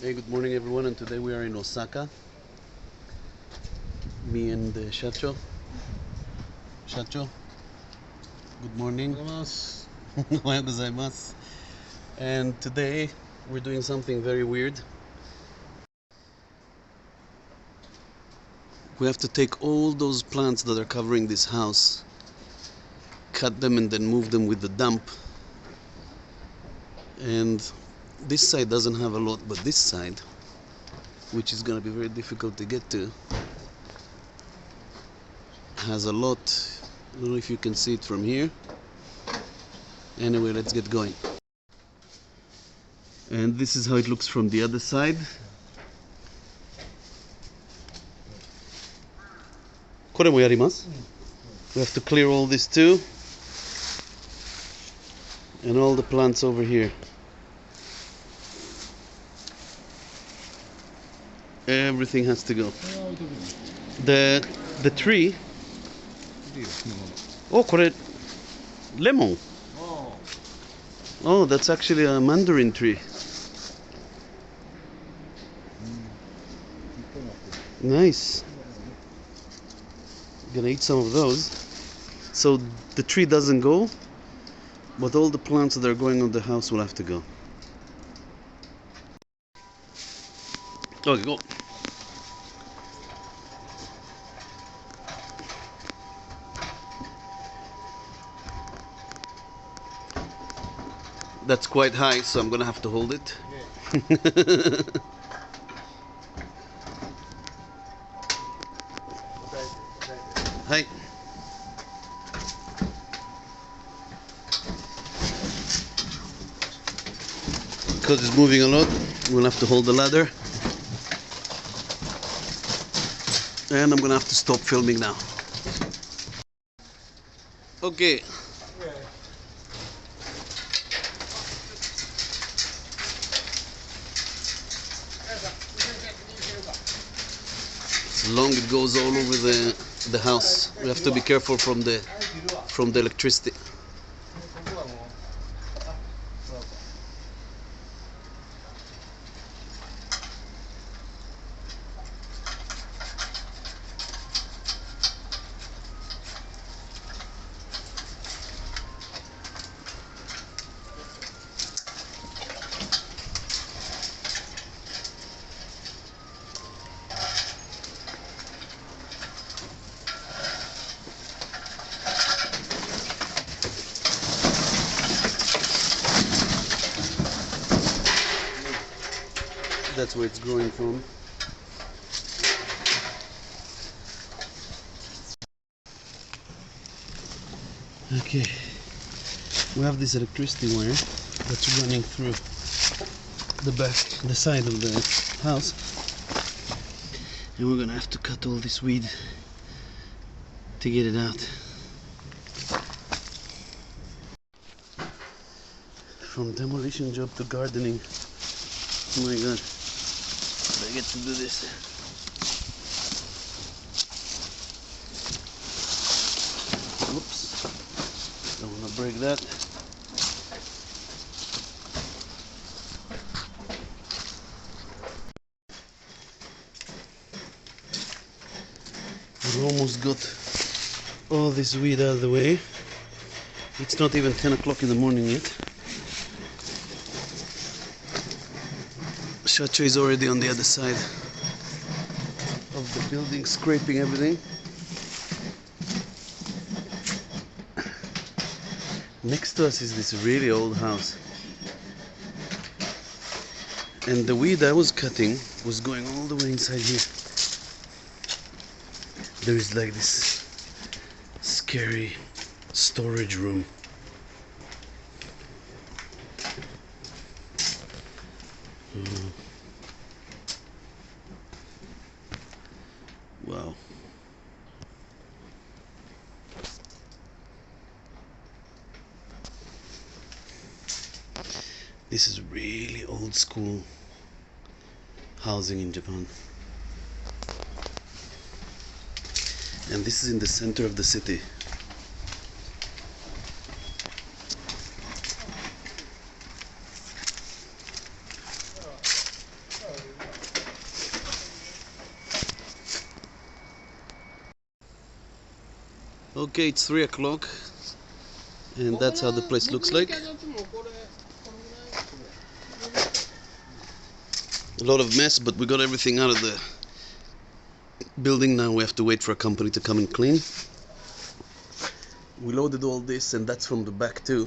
Hey, good morning everyone, and today we are in Osaka. Me and Shacho. Shacho, good morning. Ohayou gozaimasu. And today we're doing something very weird. We have to take all those plants that are covering this house, cut them and then move them with the dump. And this side doesn't have a lot, but this side, which is going to be very difficult to get to, has a lot. I don't know if you can see it from here. Anyway, let's get going. And this is how it looks from the other side. We have to clear all this too. And all the plants over here. Everything has to go. The tree. Oh, これ lemon. Oh, that's actually a mandarin tree. Nice. Gonna eat some of those. So the tree doesn't go, but all the plants that are going on the house will have to go. Okay, go. That's quite high, so I'm gonna have to hold it. Hi. Because it's moving a lot, we'll have to hold the ladder. And I'm gonna have to stop filming now. Okay. As long it goes all over the house. We have to be careful from the electricity. That's where it's growing from. Okay, we have this electricity wire that's running through the side of the house, and we're gonna have to cut all this weed to get it out. From demolition job to gardening. Oh my god, I get to do this. Oops, don't want to break that. We almost got all this weed out of the way. It's not even 10 o'clock in the morning yet. Shacho is already on the other side of the building, scraping everything. Next to us is this really old house. And the weed I was cutting was going all the way inside here. There is like this scary storage room. Wow. This is really old school housing in Japan. And this is in the center of the city. Okay, it's 3 o'clock, and that's how the place looks like. A lot of mess, but we got everything out of the building. Now we have to wait for a company to come and clean. We loaded all this, and that's from the back too.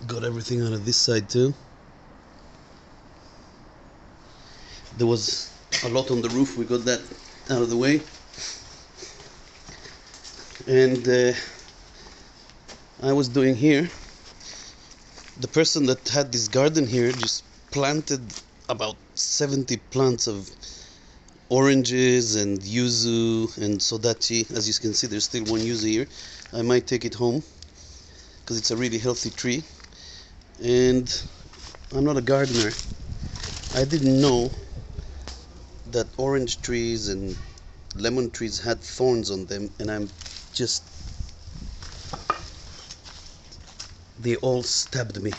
Got everything out of this side too. There was a lot on the roof, we got that out of the way. And I was doing here, the person that had this garden here just planted about 70 plants of oranges and yuzu and sodachi. As you can see, there's still one yuzu here. I might take it home because it's a really healthy tree. And I'm not a gardener. I didn't know that orange trees and lemon trees had thorns on them, and they all stabbed me.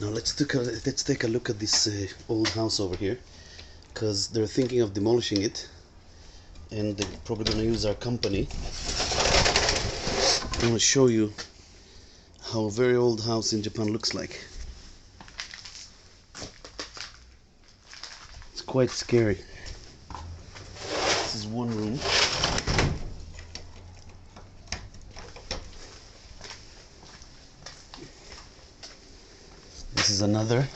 Now let's take a look at this old house over here, because they're thinking of demolishing it, and they're probably going to use our company. I want to show you how a very old house in Japan looks like. It's quite scary. This is one room. This is another.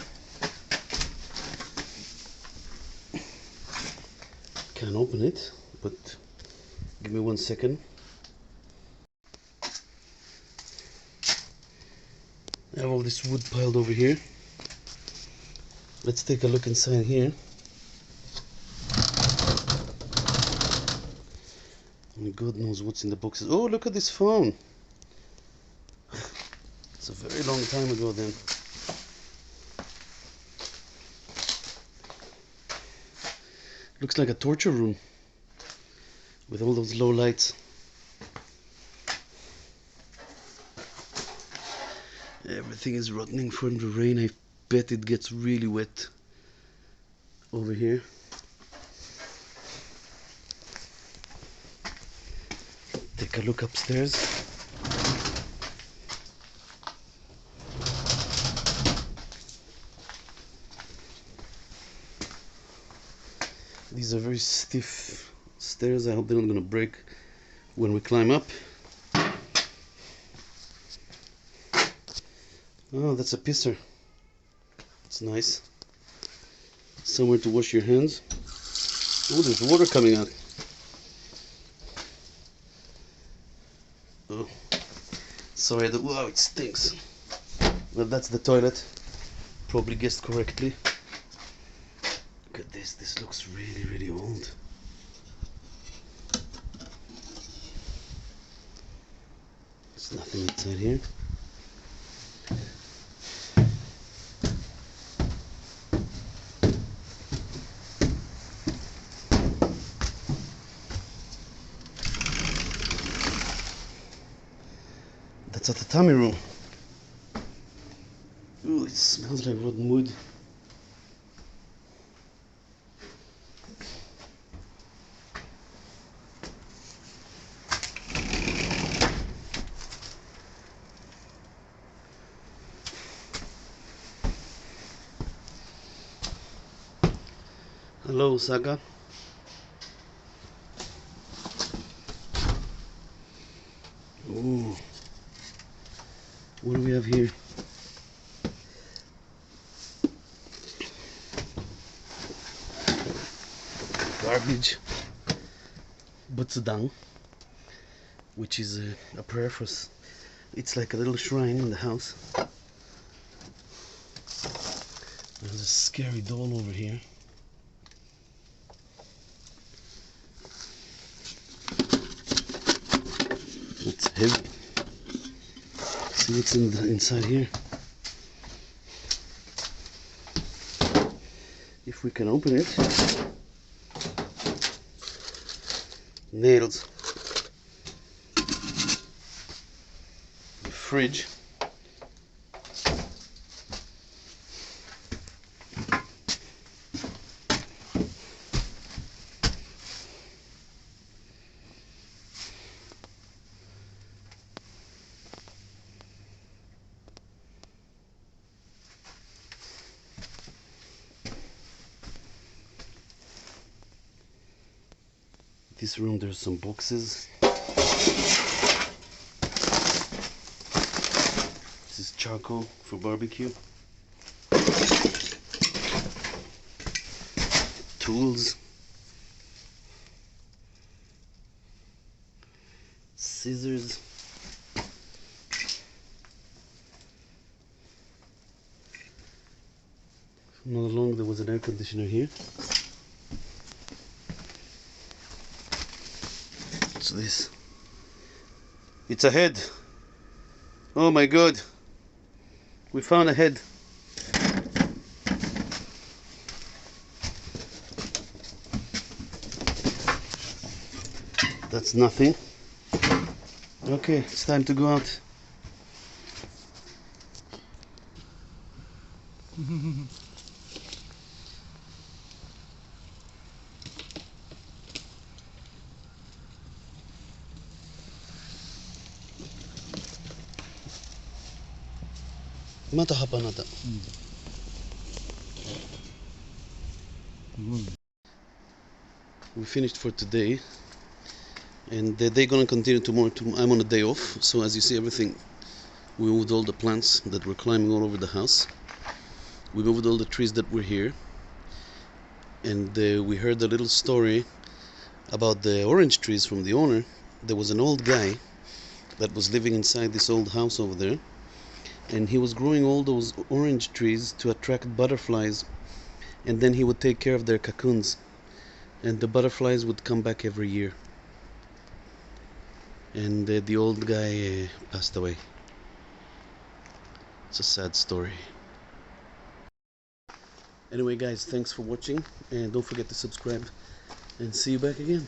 Can't open it, but give me 1 second. I have all this wood piled over here. Let's take a look inside here. And God knows what's in the boxes. Oh, look at this phone. It's a very long time ago then. Looks like a torture room with all those low lights. Everything is rotting from the rain. I bet it gets really wet over here. Take a look upstairs. These are very stiff stairs. I hope they're not going to break when we climb up. Oh, that's a pisser. It's nice. Somewhere to wash your hands. Oh, there's water coming out. Oh, sorry. Wow, it stinks. Well, that's the toilet. Probably guessed correctly. Look at this. This looks really, really old. There's nothing inside here. That's a tatami room. Ooh, it smells like rotten wood. Hello, Osaka. Ooh. What do we have here? Garbage. Butsudan, which is a prayer for us. It's like a little shrine in the house. There's a scary doll over here. It's heavy. See what's inside here. If we can open it. Nails. Fridge. this room there's some boxes. This is charcoal for barbecue. Tools. Scissors. Not long there was an air conditioner here. What's this? It's a head. Oh my god. We found a head. That's nothing. Okay, it's time to go out. متى حبناتا. We finished for today, and they're gonna continue tomorrow. I'm on a day off, so as you see, everything, we moved all the plants that were climbing all over the house. We moved all the trees that were here, and we heard a little story about the orange trees from the owner. There was an old guy that was living inside this old house over there, and he was growing all those orange trees to attract butterflies, and then he would take care of their cocoons, and the butterflies would come back every year. And the old guy passed away. It's a sad story. Anyway guys, thanks for watching, and don't forget to subscribe, and see you back again.